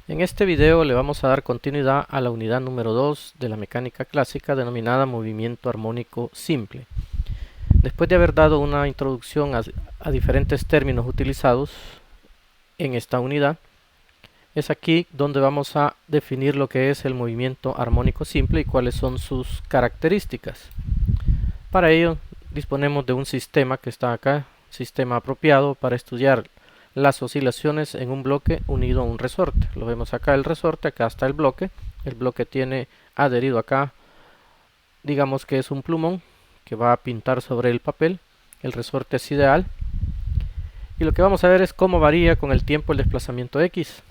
En este video le vamos a dar continuidad a la unidad número 2 de la mecánica clásica denominada movimiento armónico simple. Después de haber dado una introducción a diferentes términos utilizados en esta unidad, es aquí donde vamos a definir lo que es el movimiento armónico simple y cuáles son sus características. Para ello disponemos de un sistema que está acá, sistema apropiado para estudiar las oscilaciones en un bloque unido a un resorte. Lo vemos acá el resorte, acá está el bloque tiene adherido acá, digamos que es un plumón que va a pintar sobre el papel. El resorte es ideal y lo que vamos a ver es cómo varía con el tiempo el desplazamiento X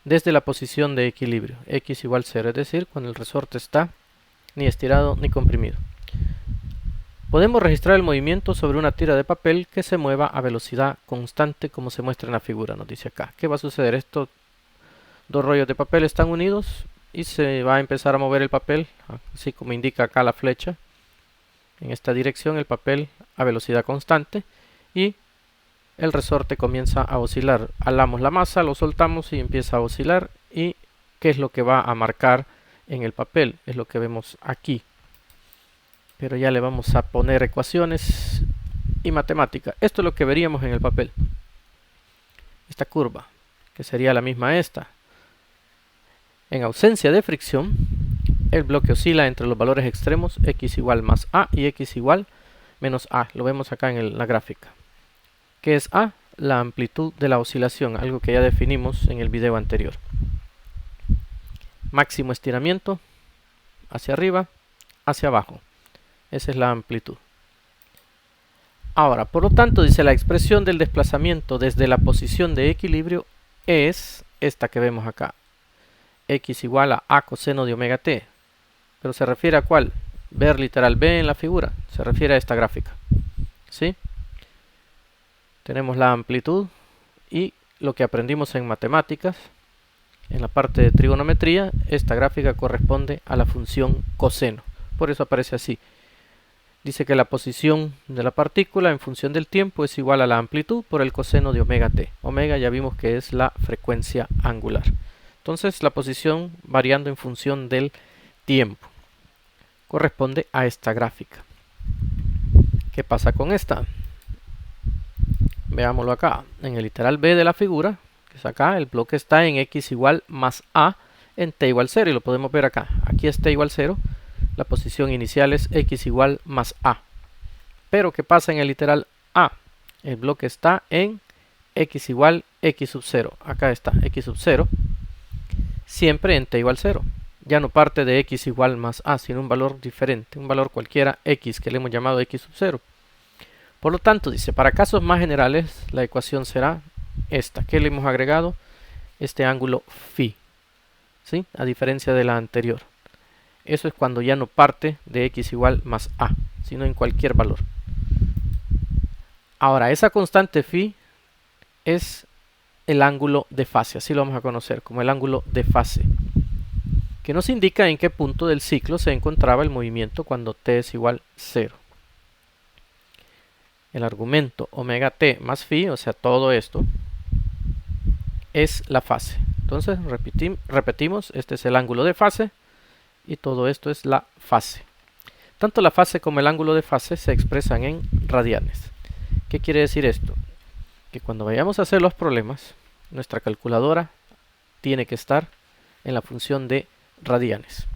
desde la posición de equilibrio, X igual 0, es decir, cuando el resorte está ni estirado ni comprimido. Podemos registrar el movimiento sobre una tira de papel que se mueva a velocidad constante como se muestra en la figura, nos dice acá. ¿Qué va a suceder? Estos dos rollos de papel están unidos y se va a empezar a mover el papel, así como indica acá la flecha. En esta dirección el papel a velocidad constante y el resorte comienza a oscilar. Alamos la masa, lo soltamos y empieza a oscilar. ¿Y qué es lo que va a marcar en el papel? Es lo que vemos aquí. Pero ya le vamos a poner ecuaciones y matemática. Esto es lo que veríamos en el papel. Esta curva, que sería la misma a esta. En ausencia de fricción, el bloque oscila entre los valores extremos x igual más a y x igual menos a. Lo vemos acá en la gráfica. ¿Qué es a? La amplitud de la oscilación, algo que ya definimos en el video anterior. Máximo estiramiento hacia arriba, hacia abajo. Esa es la amplitud. Ahora, por lo tanto, dice la expresión del desplazamiento desde la posición de equilibrio es esta que vemos acá. X igual a coseno de omega t. Pero se refiere a ¿cuál? Ver literal B en la figura. Se refiere a esta gráfica. ¿Sí? Tenemos la amplitud y lo que aprendimos en matemáticas, en la parte de trigonometría, esta gráfica corresponde a la función coseno. Por eso aparece así. Dice que la posición de la partícula en función del tiempo es igual a la amplitud por el coseno de omega t. Omega ya vimos que es la frecuencia angular. Entonces la posición variando en función del tiempo corresponde a esta gráfica. ¿Qué pasa con esta? Veámoslo acá. En el literal B de la figura, que es acá, el bloque está en x igual más a en t igual 0. Y lo podemos ver acá. Aquí es t igual 0. La posición inicial es x igual más a. Pero ¿qué pasa en el literal A? El bloque está en x igual x sub 0. Acá está x sub 0. Siempre en t igual 0. Ya no parte de x igual más a, sino un valor diferente. Un valor cualquiera x que le hemos llamado x sub 0. Por lo tanto, dice, para casos más generales, la ecuación será esta. ¿Qué le hemos agregado? Este ángulo phi. ¿Sí? A diferencia de la anterior. Eso es cuando ya no parte de x igual más a, sino en cualquier valor. Ahora, esa constante phi es el ángulo de fase, así lo vamos a conocer como el ángulo de fase, que nos indica en qué punto del ciclo se encontraba el movimiento cuando t es igual 0. El argumento omega t más phi, o sea, todo esto, es la fase. Entonces, repetimos, este es el ángulo de fase. Y todo esto es la fase. Tanto la fase como el ángulo de fase se expresan en radianes. ¿Qué quiere decir esto? Que cuando vayamos a hacer los problemas, nuestra calculadora tiene que estar en la función de radianes.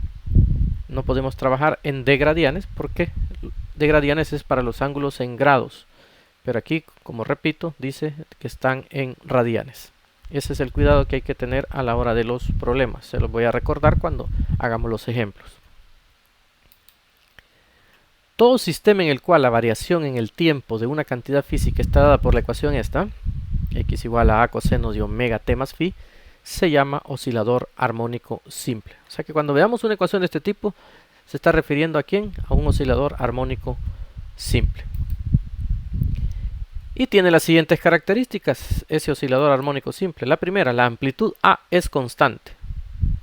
No podemos trabajar en d gradianes porque d gradianes es para los ángulos en grados. Pero aquí, como repito, dice que están en radianes. Ese es el cuidado que hay que tener a la hora de los problemas. Se los voy a recordar cuando hagamos los ejemplos. Todo sistema en el cual la variación en el tiempo de una cantidad física está dada por la ecuación esta, x igual a coseno de omega t más phi, se llama oscilador armónico simple. O sea que cuando veamos una ecuación de este tipo, se está refiriendo a ¿quién? A un oscilador armónico simple. Y tiene las siguientes características, ese oscilador armónico simple. La primera, la amplitud A es constante,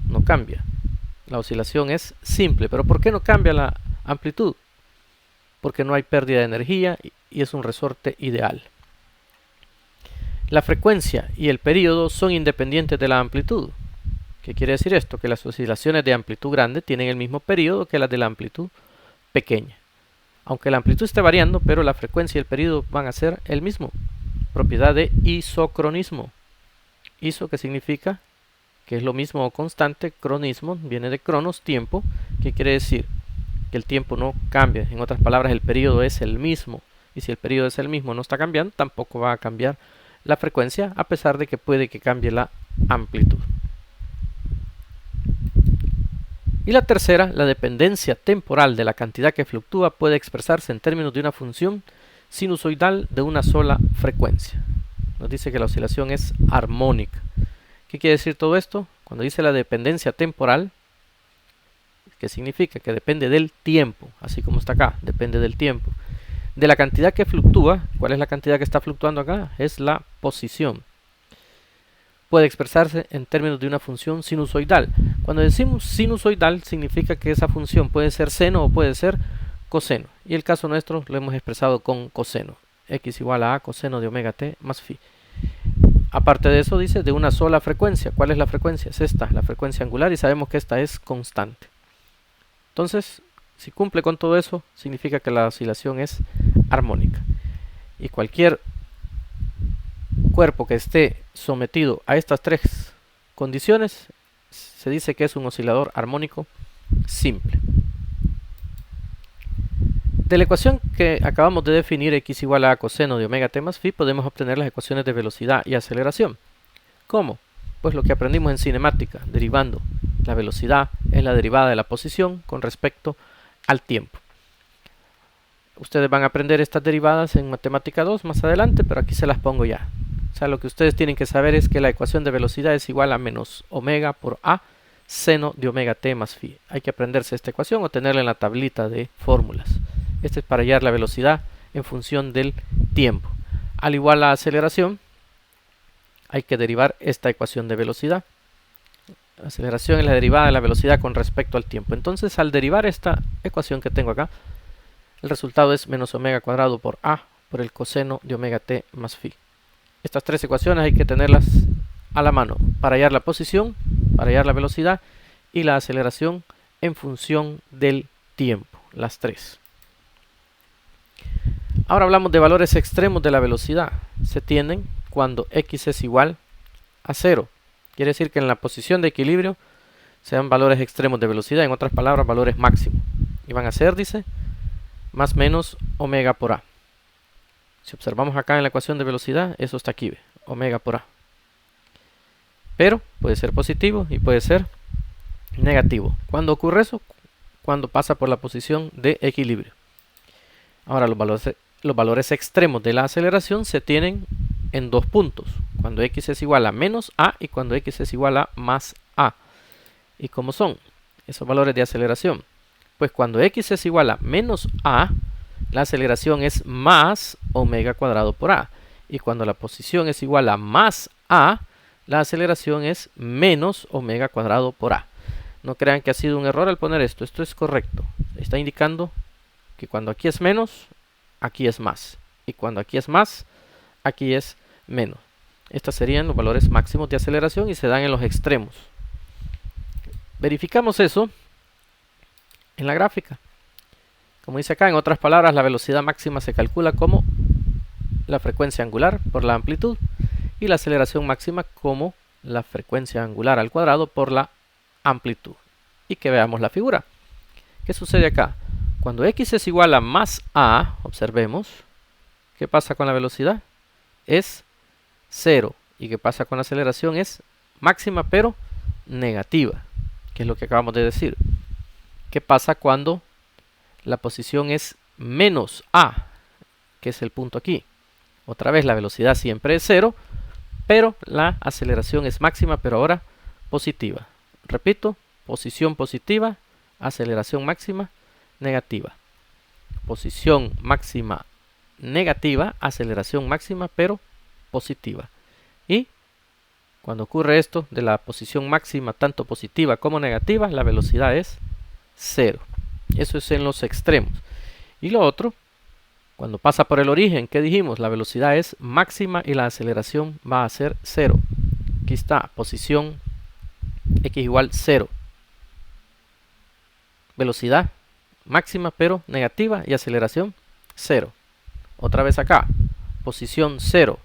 no cambia. La oscilación es simple, pero ¿por qué no cambia la amplitud? Porque no hay pérdida de energía y es un resorte ideal. La frecuencia y el periodo son independientes de la amplitud. ¿Qué quiere decir esto? Que las oscilaciones de amplitud grande tienen el mismo periodo que las de la amplitud pequeña. Aunque la amplitud esté variando, pero la frecuencia y el periodo van a ser el mismo. Propiedad de isocronismo. Iso, que significa que es lo mismo o constante. Cronismo viene de cronos, tiempo, que quiere decir que el tiempo no cambia. En otras palabras, el periodo es el mismo. Y si el periodo es el mismo, no está cambiando, tampoco va a cambiar la frecuencia, a pesar de que puede que cambie la amplitud. Y la tercera, la dependencia temporal de la cantidad que fluctúa puede expresarse en términos de una función sinusoidal de una sola frecuencia. Nos dice que la oscilación es armónica. ¿Qué quiere decir todo esto? Cuando dice la dependencia temporal, que significa que depende del tiempo, así como está acá, depende del tiempo. De la cantidad que fluctúa, ¿cuál es la cantidad que está fluctuando acá? Es la posición. Puede expresarse en términos de una función sinusoidal. Cuando decimos sinusoidal, significa que esa función puede ser seno o puede ser coseno. Y el caso nuestro lo hemos expresado con coseno. X igual a coseno de omega t más phi. Aparte de eso, dice de una sola frecuencia. ¿Cuál es la frecuencia? Es esta, la frecuencia angular, y sabemos que esta es constante. Entonces, si cumple con todo eso, significa que la oscilación es armónica. Y cualquier cuerpo que esté sometido a estas tres condiciones, se dice que es un oscilador armónico simple. De la ecuación que acabamos de definir, x igual a coseno de omega t más phi, podemos obtener las ecuaciones de velocidad y aceleración. ¿Cómo? Pues lo que aprendimos en cinemática, derivando. La velocidad es la derivada de la posición con respecto al tiempo. Ustedes van a aprender estas derivadas en matemática 2 más adelante, pero aquí se las pongo ya. O sea, lo que ustedes tienen que saber es que la ecuación de velocidad es igual a menos omega por a seno de omega t más phi. Hay que aprenderse esta ecuación o tenerla en la tablita de fórmulas. Este es para hallar la velocidad en función del tiempo. Al igual la aceleración, hay que derivar esta ecuación de velocidad. La aceleración es la derivada de la velocidad con respecto al tiempo. Entonces, al derivar esta ecuación que tengo acá, el resultado es menos omega cuadrado por a por el coseno de omega t más phi. Estas tres ecuaciones hay que tenerlas a la mano para hallar la posición, para hallar la velocidad y la aceleración en función del tiempo. Las tres. Ahora hablamos de valores extremos de la velocidad. Se tienen cuando x es igual a 0. Quiere decir que en la posición de equilibrio sean valores extremos de velocidad, en otras palabras, valores máximos. Y van a ser, dice, más menos omega por a. Si observamos acá en la ecuación de velocidad, eso está aquí, omega por a. Pero puede ser positivo y puede ser negativo. ¿Cuándo ocurre eso? Cuando pasa por la posición de equilibrio. Ahora los valores extremos de la aceleración se tienen en dos puntos. Cuando x es igual a menos a y cuando x es igual a más a. ¿Y cómo son esos valores de aceleración? Pues cuando x es igual a menos a, la aceleración es más omega cuadrado por a. Y cuando la posición es igual a más a, la aceleración es menos omega cuadrado por a. No crean que ha sido un error al poner esto. Esto es correcto. Está indicando que cuando aquí es menos, aquí es más. Y cuando aquí es más, aquí es menos. Estos serían los valores máximos de aceleración y se dan en los extremos. Verificamos eso en la gráfica. Como dice acá, en otras palabras, la velocidad máxima se calcula como la frecuencia angular por la amplitud y la aceleración máxima como la frecuencia angular al cuadrado por la amplitud. Y que veamos la figura. ¿Qué sucede acá? Cuando x es igual a más a, observemos, ¿qué pasa con la velocidad? Es 0. ¿Y qué pasa con la aceleración? Es máxima pero negativa, que es lo que acabamos de decir. ¿Qué pasa cuando la posición es menos a, que es el punto aquí? Otra vez la velocidad siempre es 0, pero la aceleración es máxima, pero ahora positiva. Repito, posición positiva, aceleración máxima negativa. Posición máxima negativa, aceleración máxima, pero positiva. Y cuando ocurre esto de la posición máxima tanto positiva como negativa, la velocidad es 0. Eso es en los extremos. Y lo otro, Cuando pasa por el origen, ¿qué dijimos? La velocidad es máxima y la aceleración va a ser 0. Aquí está, posición x igual 0. Velocidad máxima pero negativa y aceleración 0. Otra vez acá, posición 0.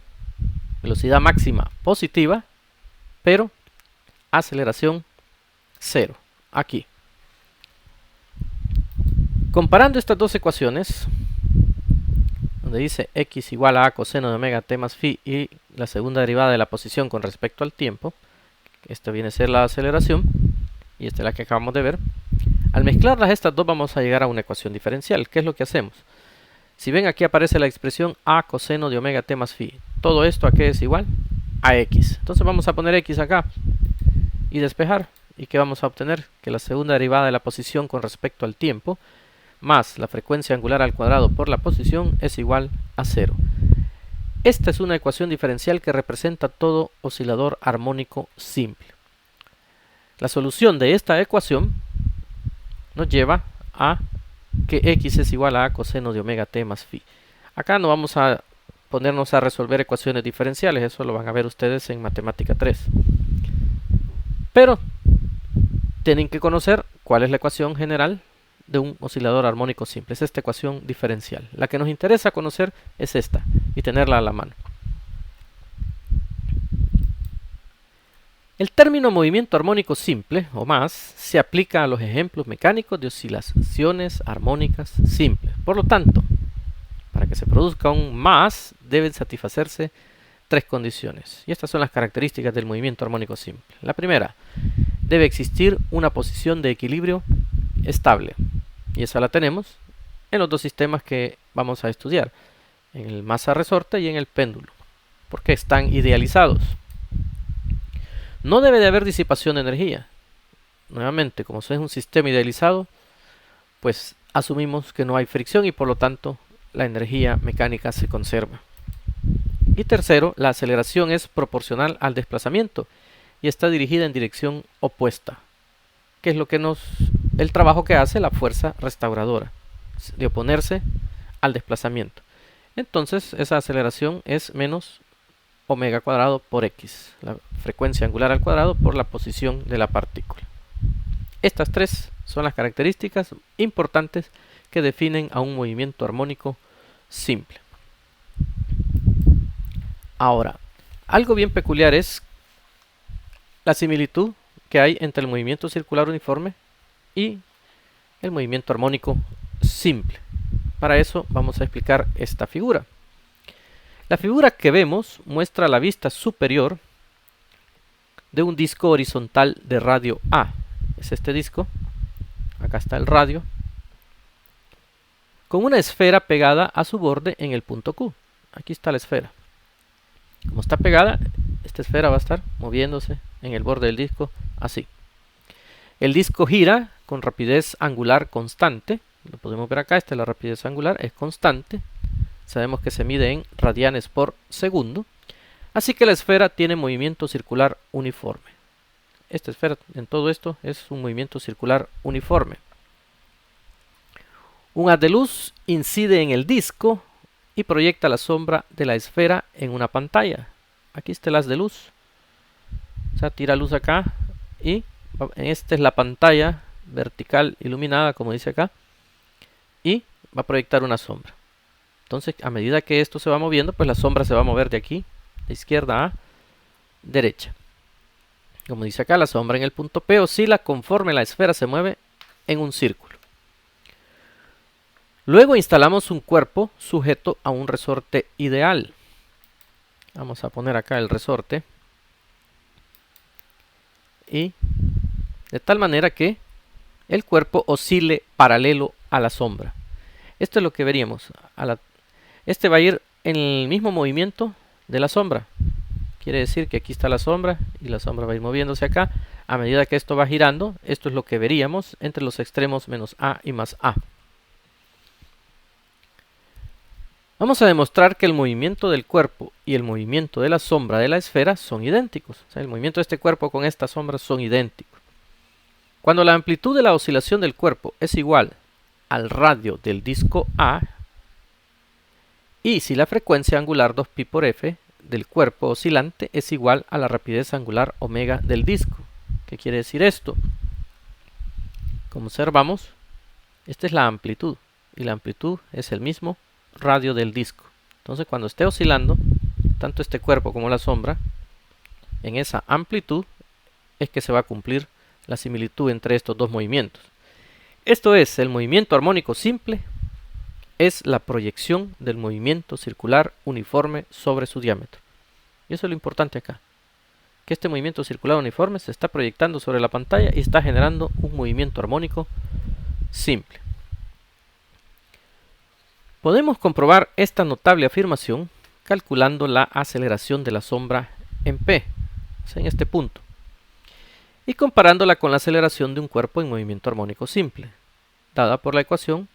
Velocidad máxima positiva pero aceleración 0. Aquí. Comparando estas dos ecuaciones, donde dice x igual a coseno de omega t más phi y la segunda derivada de la posición con respecto al tiempo, esta viene a ser la aceleración y esta es la que acabamos de ver. Al mezclarlas estas dos vamos a llegar a una ecuación diferencial. ¿Qué es lo que hacemos? Si ven, aquí aparece la expresión a coseno de omega t más phi. Todo esto, ¿a qué es igual? A x. Entonces vamos a poner x acá y despejar. ¿Y qué vamos a obtener? Que la segunda derivada de la posición con respecto al tiempo más la frecuencia angular al cuadrado por la posición es igual a 0. Esta es una ecuación diferencial que representa todo oscilador armónico simple. La solución de esta ecuación nos lleva a que x es igual a coseno de omega t más phi. Acá no vamos a ponernos a resolver ecuaciones diferenciales, eso lo van a ver ustedes en matemática 3. Pero tienen que conocer cuál es la ecuación general de un oscilador armónico simple. Es esta ecuación diferencial. La que nos interesa conocer es esta y tenerla a la mano. El término movimiento armónico simple o más se aplica a los ejemplos mecánicos de oscilaciones armónicas simples. Por lo tanto, para que se produzca un más deben satisfacerse tres condiciones. Y estas son las características del movimiento armónico simple. La primera, debe existir una posición de equilibrio estable. Y esa la tenemos en los dos sistemas que vamos a estudiar, en el masa-resorte y en el péndulo, porque están idealizados. No debe de haber disipación de energía. Nuevamente, como es un sistema idealizado, pues asumimos que no hay fricción y por lo tanto la energía mecánica se conserva. Y tercero, la aceleración es proporcional al desplazamiento y está dirigida en dirección opuesta, que es lo que el trabajo que hace la fuerza restauradora, de oponerse al desplazamiento. Entonces esa aceleración es menos omega cuadrado por x, la frecuencia angular al cuadrado por la posición de la partícula. Estas tres son las características importantes que definen a un movimiento armónico simple. Ahora, algo bien peculiar es la similitud que hay entre el movimiento circular uniforme y el movimiento armónico simple. Para eso vamos a explicar esta figura. La figura que vemos muestra la vista superior de un disco horizontal de radio A. Es este disco. Acá está el radio. Con una esfera pegada a su borde en el punto Q. Aquí está la esfera. Como está pegada, esta esfera va a estar moviéndose en el borde del disco así. El disco gira con rapidez angular constante. Lo podemos ver acá, esta es la rapidez angular, es constante. Sabemos que se mide en radianes por segundo. Así que la esfera tiene movimiento circular uniforme. Esta esfera en todo esto es un movimiento circular uniforme. Un haz de luz incide en el disco y proyecta la sombra de la esfera en una pantalla. Aquí está el haz de luz. O sea, tira luz acá y esta es la pantalla vertical iluminada, como dice acá, y va a proyectar una sombra. Entonces, a medida que esto se va moviendo, pues la sombra se va a mover de aquí, de izquierda a derecha. Como dice acá, la sombra en el punto P oscila conforme la esfera se mueve en un círculo. Luego instalamos un cuerpo sujeto a un resorte ideal. Vamos a poner acá el resorte. Y de tal manera que el cuerpo oscile paralelo a la sombra. Esto es lo que veríamos. Este va a ir en el mismo movimiento de la sombra. Quiere decir que aquí está la sombra y la sombra va a ir moviéndose acá. A medida que esto va girando, esto es lo que veríamos entre los extremos menos A y más A. Vamos a demostrar que el movimiento del cuerpo y el movimiento de la sombra de la esfera son idénticos. O sea, el movimiento de este cuerpo con esta sombra son idénticos. Cuando la amplitud de la oscilación del cuerpo es igual al radio del disco A, y si la frecuencia angular 2pi por f del cuerpo oscilante es igual a la rapidez angular omega del disco. ¿Qué quiere decir esto? Como observamos, esta es la amplitud, y la amplitud es el mismo radio del disco. Entonces, cuando esté oscilando, tanto este cuerpo como la sombra, en esa amplitud es que se va a cumplir la similitud entre estos dos movimientos. Esto es, el movimiento armónico simple es la proyección del movimiento circular uniforme sobre su diámetro. Y eso es lo importante acá, que este movimiento circular uniforme se está proyectando sobre la pantalla y está generando un movimiento armónico simple. Podemos comprobar esta notable afirmación calculando la aceleración de la sombra en P, o sea, en este punto, y comparándola con la aceleración de un cuerpo en movimiento armónico simple, dada por la ecuación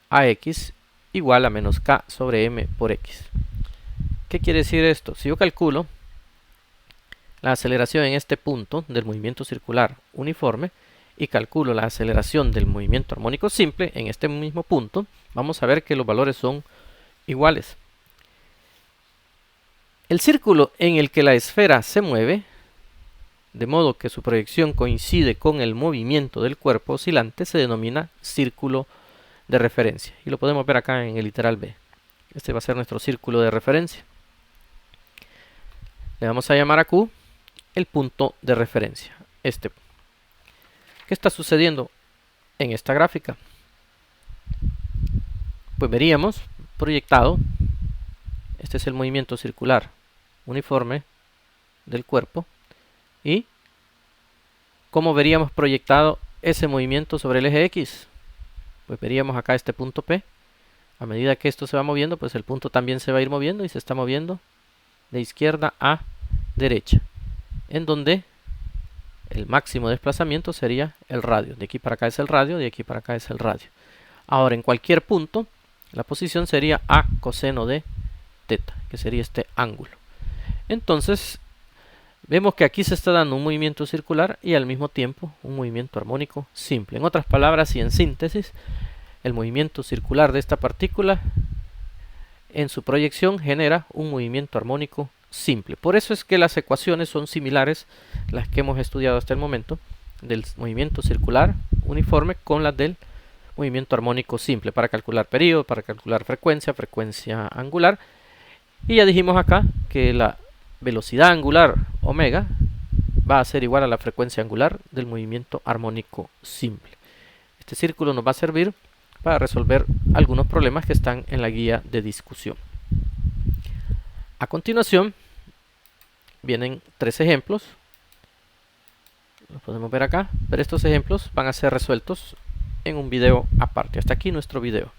AX igual a menos K sobre M por X. ¿Qué quiere decir esto? Si yo calculo la aceleración en este punto del movimiento circular uniforme y calculo la aceleración del movimiento armónico simple en este mismo punto, vamos a ver que los valores son iguales. El círculo en el que la esfera se mueve, de modo que su proyección coincide con el movimiento del cuerpo oscilante, se denomina círculo de referencia. Y lo podemos ver acá en el literal B. Este va a ser nuestro círculo de referencia. Le vamos a llamar a Q el punto de referencia. ¿Qué está sucediendo en esta gráfica? Pues veríamos proyectado, este es el movimiento circular uniforme del cuerpo, y ¿cómo veríamos proyectado ese movimiento sobre el eje X? Pues veríamos acá este punto P. A medida que esto se va moviendo, pues el punto también se va a ir moviendo y se está moviendo de izquierda a derecha, en donde el máximo desplazamiento sería el radio. De aquí para acá es el radio, de aquí para acá es el radio. Ahora, en cualquier punto, la posición sería A coseno de teta, que sería este ángulo. Entonces, vemos que aquí se está dando un movimiento circular y al mismo tiempo un movimiento armónico simple. En otras palabras y en síntesis, el movimiento circular de esta partícula en su proyección genera un movimiento armónico simple. Por eso es que las ecuaciones son similares, las que hemos estudiado hasta el momento, del movimiento circular uniforme con las del movimiento armónico simple, para calcular periodo, para calcular frecuencia angular. Y ya dijimos acá que la velocidad angular omega va a ser igual a la frecuencia angular del movimiento armónico simple. Este círculo nos va a servir para resolver algunos problemas que están en la guía de discusión. A continuación vienen 3 ejemplos, los podemos ver acá, pero estos ejemplos van a ser resueltos en un video aparte. Hasta aquí nuestro video.